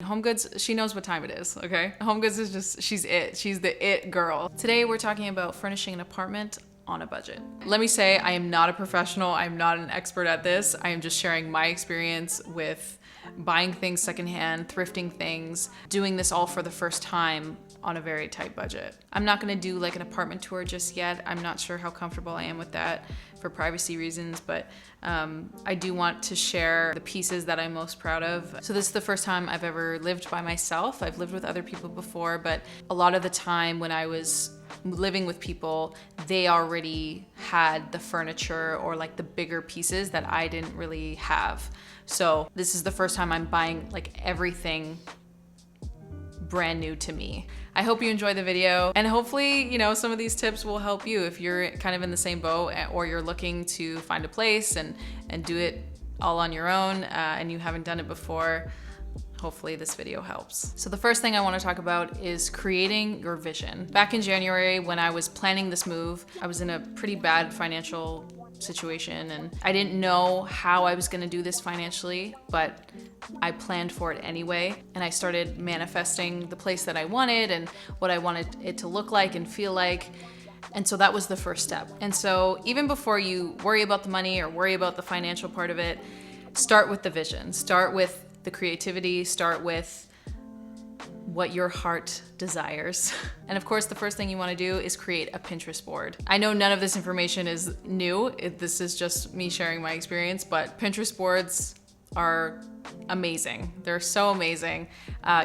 Home Goods, she knows what time it is, okay? Home Goods is just, she's the it girl. Today we're talking about furnishing an apartment on a budget. Let me say, I am not a professional. I'm not an expert at this. I am just sharing my experience with buying things secondhand, thrifting things, doing this all for the first time on a very tight budget. I'm not gonna do like an apartment tour just yet. I'm not sure how comfortable I am with that for privacy reasons, but I do want to share the pieces that I'm most proud of. So this is the first time I've ever lived by myself. I've lived with other people before, but a lot of the time when I was living with people, they already had the furniture or like the bigger pieces that I didn't really have. So this is the first time I'm buying like everything brand new to me. I hope you enjoy the video, and hopefully, you know, some of these tips will help you if you're kind of in the same boat or you're looking to find a place and do it all on your own and you haven't done it before. Hopefully this video helps. So the first thing I want to talk about is creating your vision. Back in January, when I was planning this move, I was in a pretty bad financial situation and I didn't know how I was going to do this financially, but I planned for it anyway. And I started manifesting the place that I wanted and what I wanted it to look like and feel like. And so that was the first step. And so even before you worry about the money or worry about the financial part of it, start with the vision, start with the creativity, start with what your heart desires. And of course, the first thing you want to do is create a Pinterest board. I know none of this information is new. This is just me sharing my experience, but Pinterest boards are amazing. They're so amazing.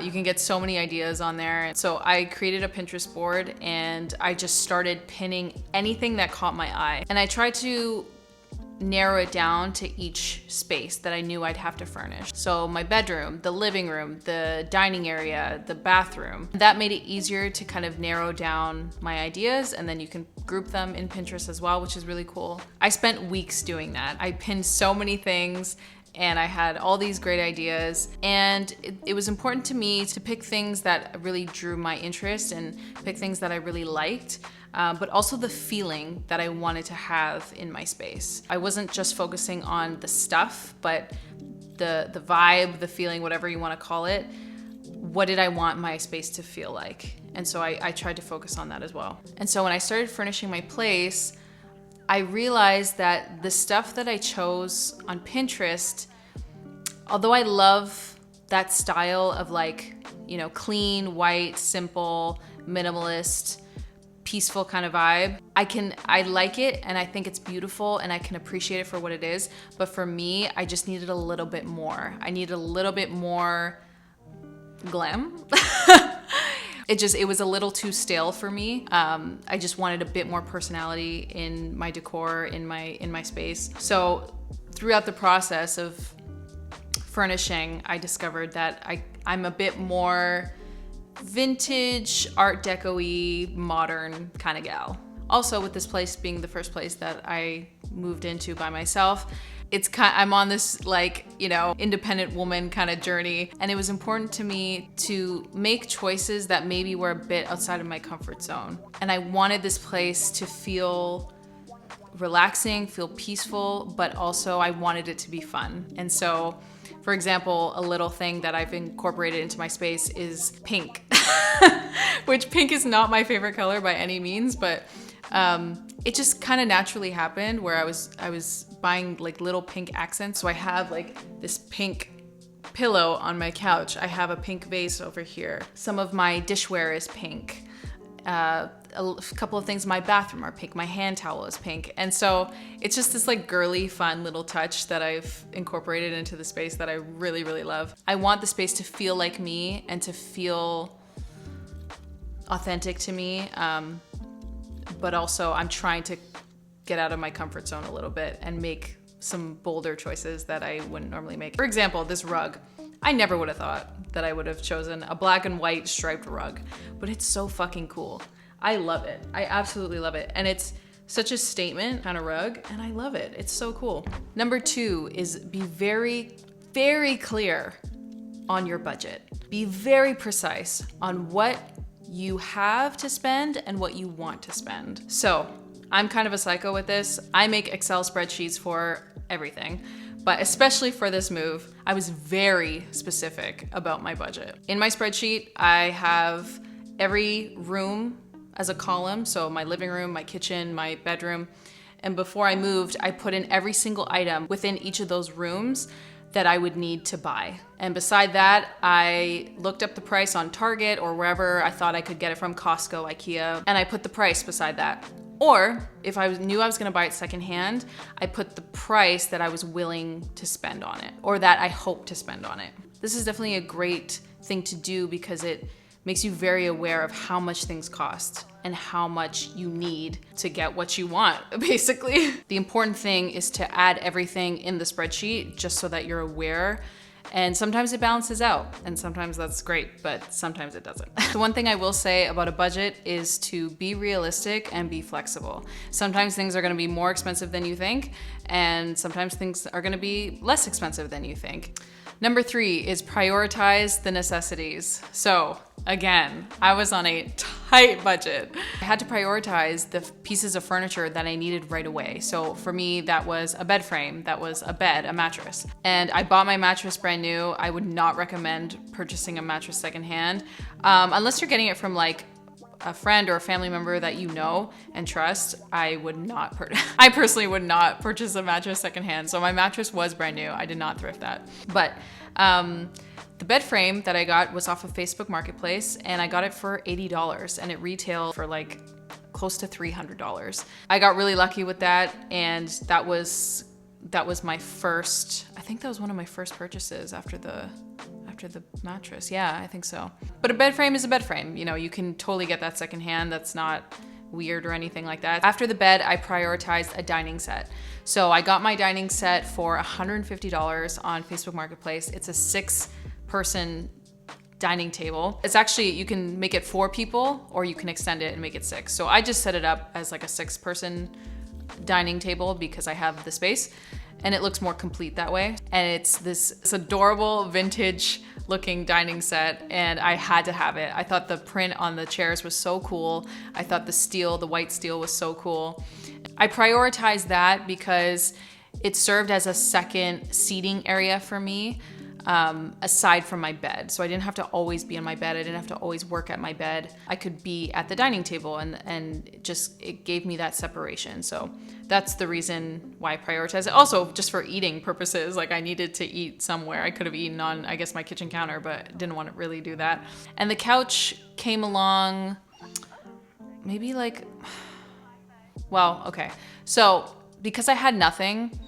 You can get so many ideas on there. So I created a Pinterest board and I just started pinning anything that caught my eye. And I tried to narrow it down to each space that I knew I'd have to furnish. So my bedroom, the living room, the dining area, the bathroom. That made it easier to kind of narrow down my ideas, and then you can group them in Pinterest as well, which is really cool. I spent weeks doing that. I pinned so many things and I had all these great ideas, and it was important to me to pick things that really drew my interest and pick things that I really liked. But also the feeling that I wanted to have in my space. I wasn't just focusing on the stuff, but the vibe, the feeling, whatever you want to call it. What did I want my space to feel like? And so I tried to focus on that as well. And so when I started furnishing my place, I realized that the stuff that I chose on Pinterest, although I love that style of like, you know, clean, white, simple, minimalist, peaceful kind of vibe. I like it and I think it's beautiful and I can appreciate it for what it is. But for me, I just needed a little bit more. I needed a little bit more glam. It was a little too stale for me. I just wanted a bit more personality in my decor, in my space. So throughout the process of furnishing, I discovered that I'm a bit more vintage, art deco-y, modern kind of gal. Also, with this place being the first place that I moved into by myself, I'm on this like, you know, independent woman kind of journey, and it was important to me to make choices that maybe were a bit outside of my comfort zone. And I wanted this place to feel relaxing, feel peaceful, but also I wanted it to be fun. And so, for example, a little thing that I've incorporated into my space is pink, which pink is not my favorite color by any means, but it just kind of naturally happened where I was buying like little pink accents. So I have like this pink pillow on my couch. I have a pink vase over here. Some of my dishware is pink. A couple of things in my bathroom are pink. My hand towel is pink. And so it's just this like girly, fun little touch that I've incorporated into the space that I really, really love. I want the space to feel like me and to feel authentic to me. But also I'm trying to get out of my comfort zone a little bit and make some bolder choices that I wouldn't normally make. For example, this rug. I never would have thought that I would have chosen a black and white striped rug, but it's so fucking cool. I love it. I absolutely love it. And it's such a statement kind of rug, and I love it. It's so cool. Number 2 is be very, very clear on your budget. Be very precise on what you have to spend and what you want to spend. So I'm kind of a psycho with this. I make Excel spreadsheets for everything, But especially for this move, I was very specific about my budget. In my spreadsheet, I have every room as a column. So my living room, my kitchen, my bedroom. And before I moved, I put in every single item within each of those rooms that I would need to buy. And beside that, I looked up the price on Target or wherever I thought I could get it from, Costco, IKEA, and I put the price beside that. Or if I knew I was gonna buy it secondhand, I put the price that I was willing to spend on it, or that I hope to spend on it. This is definitely a great thing to do because it makes you very aware of how much things cost and how much you need to get what you want, basically. The important thing is to add everything in the spreadsheet just so that you're aware. And sometimes it balances out, and sometimes that's great, but sometimes it doesn't. The one thing I will say about a budget is to be realistic and be flexible. Sometimes things are gonna be more expensive than you think, and sometimes things are gonna be less expensive than you think. Number 3 is prioritize the necessities. So again, I was on a tight budget. I had to prioritize the pieces of furniture that I needed right away. So for me, that was a bed frame, that was a bed, a mattress. And I bought my mattress brand new. I would not recommend purchasing a mattress secondhand, unless you're getting it from like a friend or a family member that you know and trust. I personally would not purchase a mattress secondhand. So my mattress was brand new. I did not thrift that. But the bed frame that I got was off of Facebook Marketplace, and I got it for $80, and it retailed for like close to $300. I got really lucky with that, and that was my first, I think that was one of my first purchases after the mattress. Yeah, I think so. But a bed frame is a bed frame. You know, you can totally get that secondhand. That's not weird or anything like that. After the bed, I prioritized a dining set. So I got my dining set for $150 on Facebook Marketplace. It's a 6-person dining table. It's actually, you can make it 4 people or you can extend it and make it 6. So I just set it up as like a 6-person dining table because I have the space, and it looks more complete that way. And it's this adorable vintage looking dining set, and I had to have it. I thought the print on the chairs was so cool. I thought the white steel was so cool. I prioritized that because it served as a second seating area for me, aside from my bed. So I didn't have to always be in my bed. I didn't have to always work at my bed. I could be at the dining table, and it gave me that separation. So that's the reason why I prioritize it. Also, just for eating purposes, like I needed to eat somewhere. I could have eaten on, I guess, my kitchen counter, but didn't want to really do that. And the couch came along maybe like, well, okay. So because I had nothing,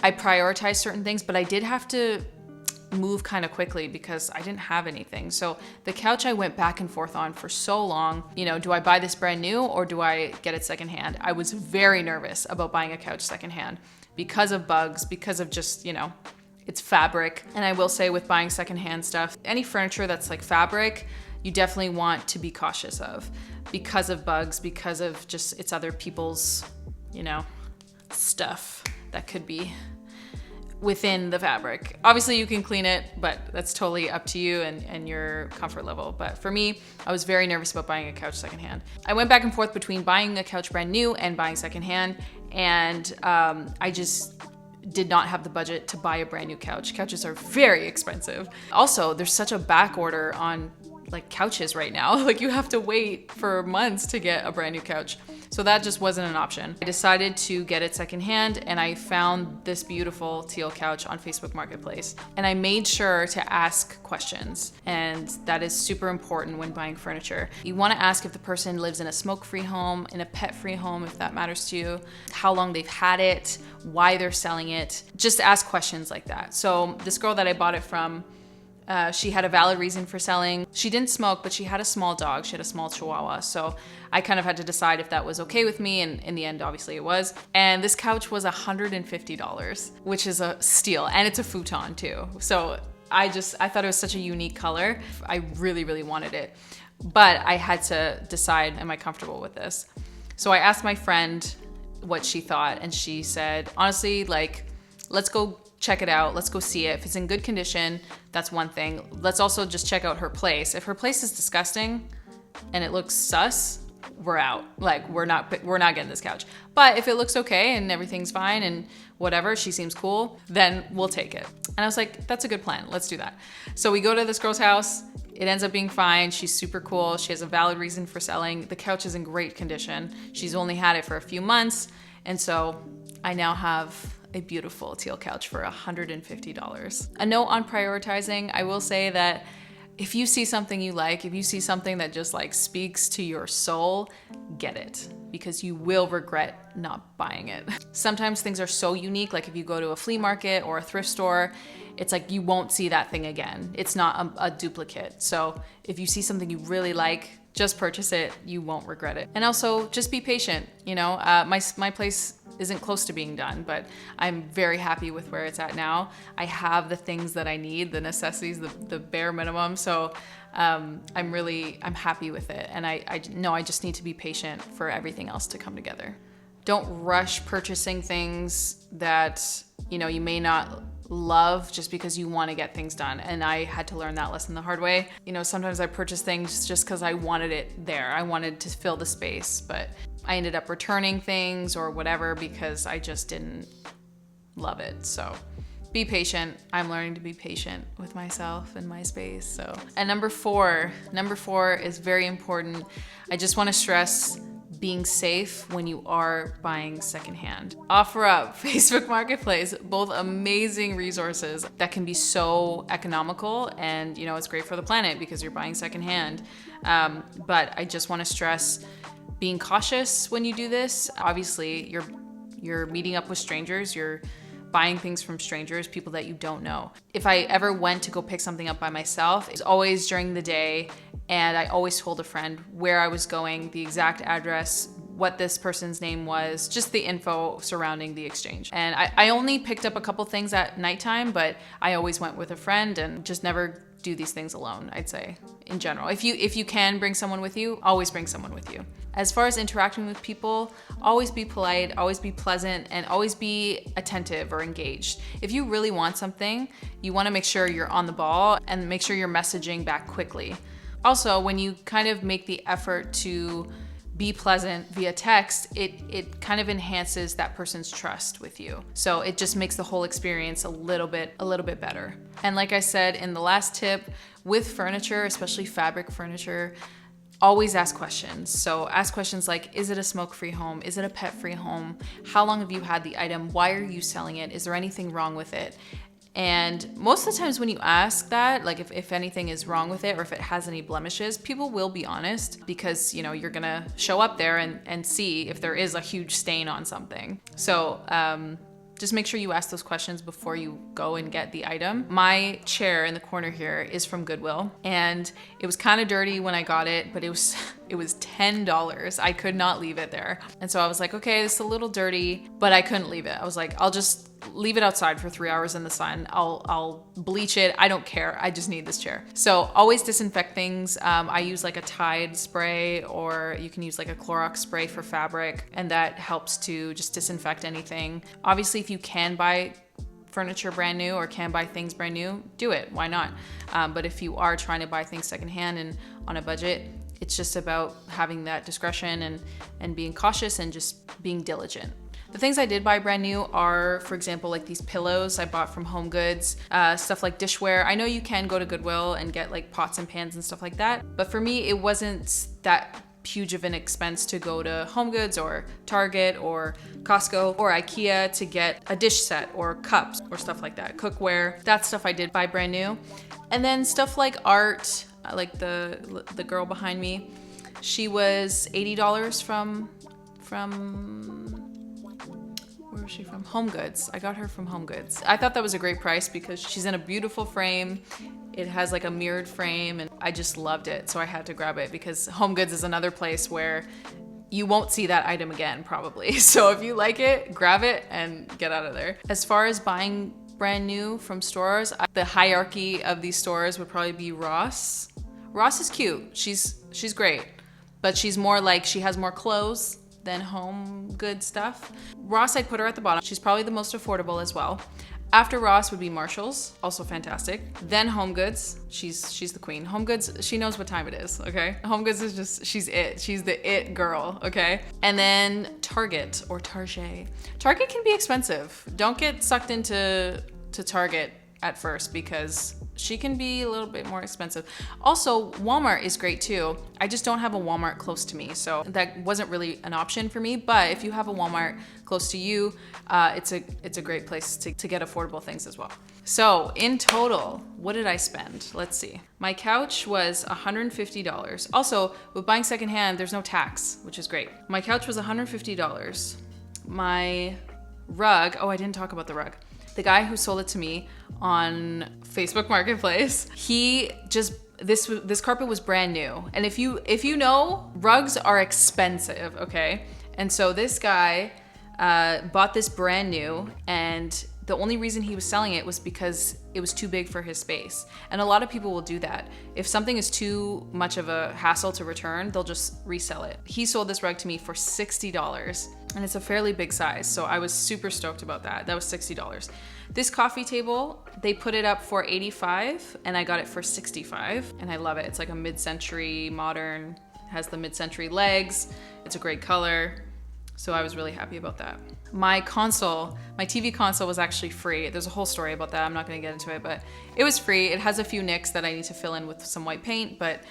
I prioritized certain things, but I did have to move kind of quickly because I didn't have anything. So the couch I went back and forth on for so long. You know, do I buy this brand new or do I get it secondhand? I was very nervous about buying a couch secondhand because of bugs, because of just, you know, it's fabric. And I will say with buying secondhand stuff, any furniture that's like fabric, you definitely want to be cautious of because of bugs, because of just it's other people's, you know, stuff that could be within the fabric. Obviously you can clean it, but that's totally up to you and your comfort level. But for me, I was very nervous about buying a couch secondhand. I went back and forth between buying a couch brand new and buying secondhand, and I just did not have the budget to buy a brand new couch. Couches are very expensive. Also, there's such a back order on like couches right now. Like you have to wait for months to get a brand new couch. So that just wasn't an option. I decided to get it secondhand, and I found this beautiful teal couch on Facebook Marketplace. And I made sure to ask questions, and that is super important when buying furniture. You wanna ask if the person lives in a smoke-free home, in a pet-free home, if that matters to you, how long they've had it, why they're selling it. Just ask questions like that. So this girl that I bought it from, she had a valid reason for selling. She didn't smoke, but she had a small dog. She had a small chihuahua. So I kind of had to decide if that was okay with me. And in the end, obviously it was. And this couch was $150, which is a steal. And it's a futon too. So I thought it was such a unique color. I really, really wanted it. But I had to decide, am I comfortable with this? So I asked my friend what she thought. And she said, honestly, like, let's go check it out. Let's go see it. If it's in good condition, that's one thing. Let's also just check out her place. If her place is disgusting and it looks sus, we're out. Like we're not getting this couch. But if it looks okay and everything's fine and whatever, she seems cool, then we'll take it. And I was like, that's a good plan. Let's do that. So we go to this girl's house. It ends up being fine. She's super cool. She has a valid reason for selling. The couch is in great condition. She's only had it for a few months. And so I now have a beautiful teal couch for $150. A note on prioritizing, I will say that if you see something you like, if you see something that just like speaks to your soul, get it, because you will regret not buying it. Sometimes things are so unique, like if you go to a flea market or a thrift store, it's like you won't see that thing again. It's not a duplicate. So if you see something you really like, just purchase it. You won't regret it. And also just be patient. You know, my place isn't close to being done, but I'm very happy with where it's at now. I have the things that I need, the necessities, the bare minimum. So I'm happy with it. And I know I just need to be patient for everything else to come together. Don't rush purchasing things that, you know, you may not love just because you want to get things done. And I had to learn that lesson the hard way. You know, sometimes I purchase things just because I wanted it there. I wanted to fill the space, but I ended up returning things or whatever because I just didn't love it. So be patient. I'm learning to be patient with myself and my space. So, and number four is very important. I just want to stress being safe when you are buying secondhand. OfferUp, Facebook Marketplace, both amazing resources that can be so economical, and you know, it's great for the planet because you're buying secondhand. But I just want to stress being cautious when you do this. Obviously, you're meeting up with strangers, you're buying things from strangers, people that you don't know. If I ever went to go pick something up by myself, it was always during the day, and I always told a friend where I was going, the exact address, what this person's name was, just the info surrounding the exchange. And I only picked up a couple things at nighttime, but I always went with a friend, and just never do these things alone, I'd say, in general. If you can bring someone with you, always bring someone with you. As far as interacting with people, always be polite, always be pleasant, and always be attentive or engaged. If you really want something, you want to make sure you're on the ball and make sure you're messaging back quickly. Also, when you kind of make the effort to be pleasant via text, it kind of enhances that person's trust with you. So it just makes the whole experience a little bit better. And like I said in the last tip, with furniture, especially fabric furniture, always ask questions. So ask questions like, is it a smoke-free home? Is it a pet-free home? How long have you had the item? Why are you selling it? Is there anything wrong with it? And most of the times when you ask that, like if anything is wrong with it or if it has any blemishes, people will be honest, because you know you're gonna show up there and see if there is a huge stain on something. So just make sure you ask those questions before you go and get the item. My chair in the corner here is from Goodwill, and it was kind of dirty when I got it, but it was $10. I could not leave it there. And so I was like, okay, it's a little dirty, but I couldn't leave it. I was like, I'll just leave it outside for 3 hours in the sun. I'll bleach it. I don't care. I just need this chair. So always disinfect things. I use like a Tide spray, or you can use like a Clorox spray for fabric, and that helps to just disinfect anything. Obviously, if you can buy furniture brand new or can buy things brand new, do it. Why not? But if you are trying to buy things secondhand and on a budget, it's just about having that discretion and being cautious and just being diligent. The things I did buy brand new are, for example, like these pillows I bought from Home Goods, stuff like dishware. I know you can go to Goodwill and get like pots and pans and stuff like that, but for me, it wasn't that huge of an expense to go to Home Goods or Target or Costco or IKEA to get a dish set or cups or stuff like that, cookware. That stuff I did buy brand new. And then stuff like art, like the girl behind me, she was $80 from where was she from? Home Goods. I got her from Home Goods. I thought that was a great price because she's in a beautiful frame. It has like a mirrored frame, and I just loved it. So I had to grab it because Home Goods is another place where you won't see that item again, probably. So if you like it, grab it and get out of there. As far as buying brand new from stores, the hierarchy of these stores would probably be Ross. Ross is cute. She's great, but she's more like, she has more clothes than Home Good stuff. Ross, I'd put her at the bottom. She's probably the most affordable as well. After Ross would be Marshall's, also fantastic. Then Home Goods, she's the queen. Home Goods, she knows what time it is, okay? Home Goods is just, she's it. She's the it girl, okay? And then Target or Target. Target can be expensive. Don't get sucked into Target at first because she can be a little bit more expensive. Also, Walmart is great too. I just don't have a Walmart close to me, so that wasn't really an option for me. But if you have a Walmart close to you, it's a great place to get affordable things as well. So in total, what did I spend? Let's see. My couch was $150. Also, with buying secondhand, there's no tax, which is great. My couch was $150. My rug, oh, I didn't talk about the rug. The guy who sold it to me on Facebook Marketplace, this carpet was brand new. And if you know, rugs are expensive, okay? And so this guy bought this brand new, and the only reason he was selling it was because it was too big for his space. And a lot of people will do that. If something is too much of a hassle to return, they'll just resell it. He sold this rug to me for $60, and it's a fairly big size, so I was super stoked about that. That was $60. This coffee table, they put it up for $85, and I got it for $65, and I love it. It's like a mid-century modern, has the mid-century legs. It's a great color. So I was really happy about that. My TV console was actually free. There's a whole story about that. I'm not gonna get into it, but it was free. It has a few nicks that I need to fill in with some white paint, but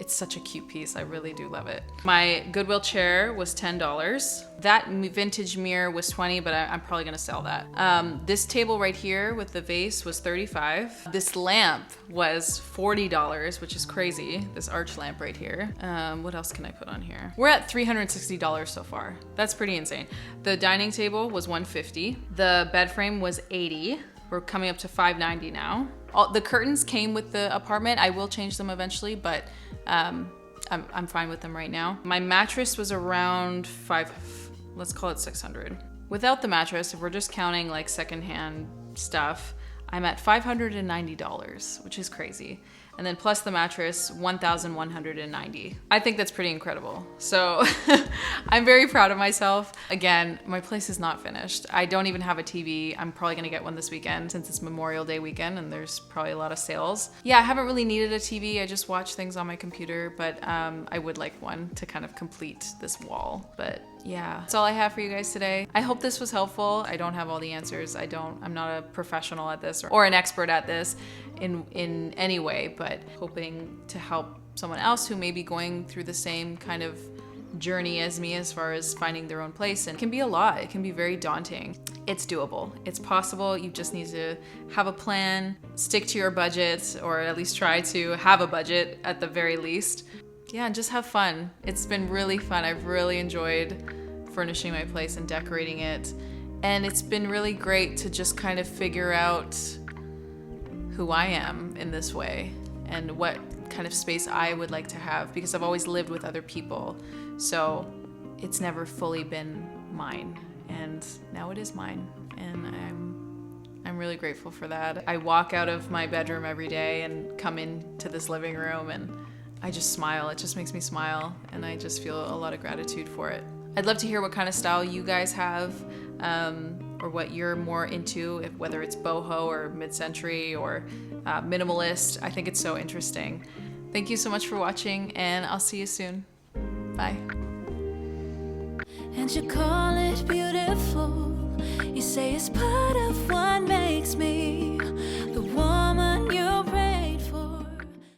it's such a cute piece. I really do love it. My Goodwill chair was $10. That vintage mirror was $20, but I'm probably gonna sell that. This table right here with the vase was $35. This lamp was $40, which is crazy. This arch lamp right here. What else can I put on here? We're at $360 so far. That's pretty insane. The dining table was $150. The bed frame was $80. We're coming up to $590 now. The curtains came with the apartment. I will change them eventually, but I'm fine with them right now. My mattress was around let's call it $600. Without the mattress, if we're just counting like secondhand stuff, I'm at $590, which is crazy. And then plus the mattress, $1,190. I think that's pretty incredible. So I'm very proud of myself. Again, my place is not finished. I don't even have a TV. I'm probably gonna get one this weekend since it's Memorial Day weekend and there's probably a lot of sales. Yeah, I haven't really needed a TV. I just watch things on my computer, but I would like one to kind of complete this wall. But yeah, that's all I have for you guys today. I hope this was helpful. I don't have all the answers. I'm not a professional at this or an expert at this in any way, but hoping to help someone else who may be going through the same kind of journey as me as far as finding their own place. And it can be a lot. It can be very daunting. It's doable. It's possible. You just need to have a plan, stick to your budget, or at least try to have a budget at the very least. Yeah, and just have fun. It's been really fun. I've really enjoyed furnishing my place and decorating it. And it's been really great to just kind of figure out who I am in this way and what kind of space I would like to have, because I've always lived with other people. So it's never fully been mine, and now it is mine. And I'm really grateful for that. I walk out of my bedroom every day and come into this living room and I just smile. It just makes me smile, and I just feel a lot of gratitude for it. I'd love to hear what kind of style you guys have, or what you're more into, whether it's boho or mid-century or minimalist. I think it's so interesting. Thank you so much for watching, and I'll see you soon. Bye. And you call it beautiful. You say it's part of what makes me